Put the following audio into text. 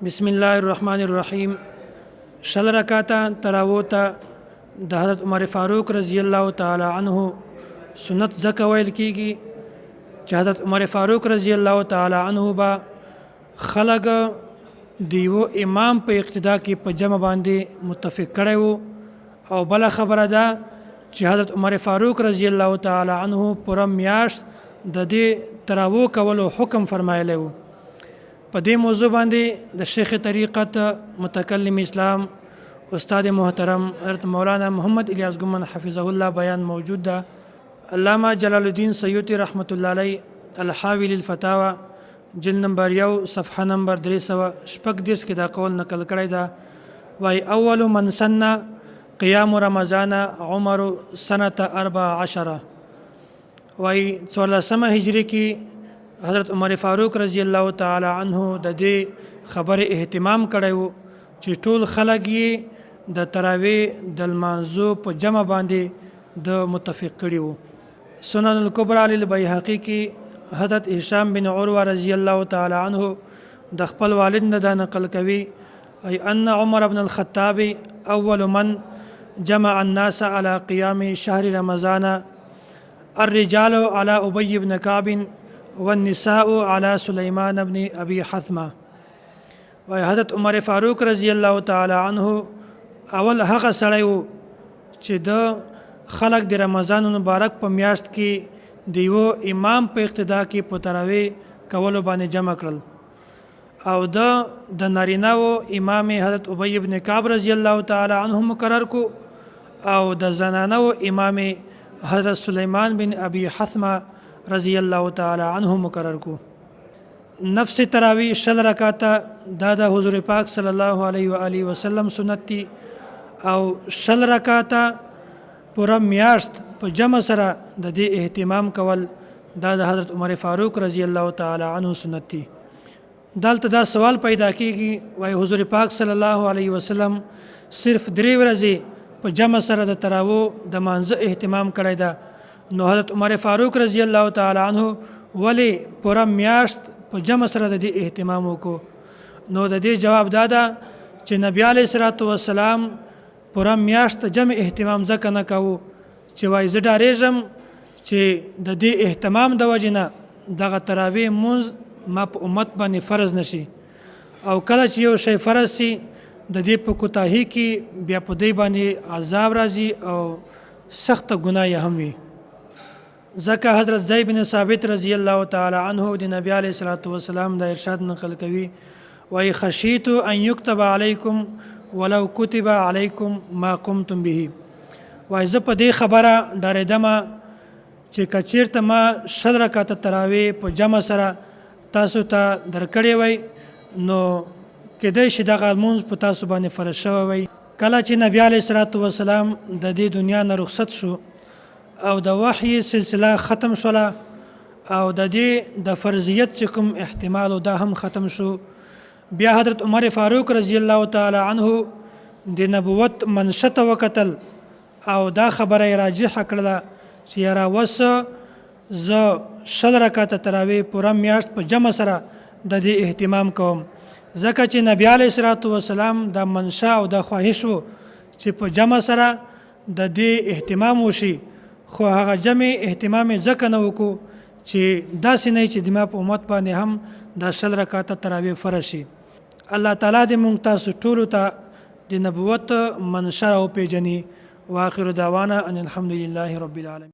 بسم الله الرحمن الرحیم. شل رکعاته تراویح ته د حضرت عمر فاروق رضی الله تعالی عنه سنت ځکه ویل کیږي چې حضرت عمر فاروق رضی الله تعالی عنه با خلق دیو امام په اقتدا کې په جمع باندې متفق کړي وو، او بل خبره ده چې حضرت عمر فاروق رضی الله تعالی عنه پوره میاشت د دې تراویح کولو حکم فرمایلی وو. په دې موضوع باندې د شیخ طریقت متکلم اسلام استاد محترم حضرت مولانا محمد الیاس گمن حفظه الله بیان موجود ده. علامہ جلال الدین سیوطی رحمت الله علیه الحاوی للفتاوی جلد نمبر 1 صفحه نمبر 336 کې دا قول نقل کړی ده. وای اول من سن قیام رمضان عمر سنه 14. وای 14 هجری کې حضرت عمر فاروق رضی الله تعالی عنه د دې خبره اهتمام کړی وو چې ټول خلک یې د تراویح د لمانځو په جمع باندې د متفق کړي وو. سنن الکبرى للبیهقی کې حضرت هشام بن عروه رضی الله تعالی عنه د خپل والد نه دا نقل کوي ای ان عمر بن الخطاب اول من جمع الناس على قيام شهر رمضان، الرجال على ابي بن كعب والنساء على سليمان بن ابي حثمه. و حضرت عمر فاروق رضی الله تعالی عنه اول هغه سړی و چې د خلق د رمضان مبارک په میاشت کې دیو امام په اقتدا کې په تراویح کولو باندې جمع کړل، او د نارینه و امام حضرت ابی بن کعب رضی الله تعالی عنه مقرر کو، او د زنانه و امام حضرت سلیمان بن ابي حثمه رضی الله تعالی عنه مقرر کو. نفس تراویح شل رکعاته دا د حضور پاک صلی الله علیه و آله وسلم سنت دي، او شل رکعاته پوره میاشت په جمع سره د دې اهتمام کول دا د حضرت عمر فاروق رضی الله تعالی عنه سنت دي. دلته دا سوال پیدا کیږي وای حضور پاک صلی الله علیه وسلم صرف 3 ورځې په جمع سره د تراویح د مانځه اهتمام کړی دا، نو حضرت عمر فاروق رضی الله تعالی عنه ولی پوره میاشت په جمع سره د دې اهتمام وکړو؟ نو د دې جواب دا ده چې نبی علیه الصلاۃ والسلام پوره میاشت جمع اهتمام ځکه نه کوو چې وای زه ډارېږم چې د دې اهتمام د وجې نه دغه تراویح مونځ ما په امت باندې فرض نشي، او کله چې یو شی فرض شي د دې په کوتاهي کې بیا په دې باندې عذاب راځي او سخته ګناه یې هم وي. ځکه حضرت زید بن ثابت رضی الله تعالی عنه د نبی علیه الصلاۃ والسلام د ارشاد نقل کوي وای خشیت ان یكتب علیکم ولو كتب علیکم ما قمتم به. وای زه په دې خبره ډارېدم چې کچیرته ما شل رکعاته تراویح په جمع سره تاسو ته درکړې وای نو کېدای شي دغه لمونځ په تاسو باندې فرض شوی وای. کله چې نبی علیه الصلاۃ والسلام د دې دنیا نه رخصت شو او د وحی سلسله ختم شوله، او د دې د فرضیت چې کوم احتمال دا هم ختم شو، بیا حضرت عمر فاروق رضی الله تعالی عنه د نبوت منشته وکتل او دا خبره راجح کړله چې یاره وس زه شل رکعاته تراویح پوره میاشت په جمع سره د دې اهتمام کوم، ځکه چې نبی علیه الصلاۃ والسلام د منشا او د خواهش و چې په جمع سره د دې اهتمام وشي، خو هغه جمع اهتمام ځکه نه وکړو چې داسې نه چې د ما په امت باندې هم د شل رکعاته تراویح فرض شي. الله تعالی دې موږ تاسو ټولو ته د نبوت منشا راوپېژني. واخر دعوانا ان الحمد لله رب العالمین.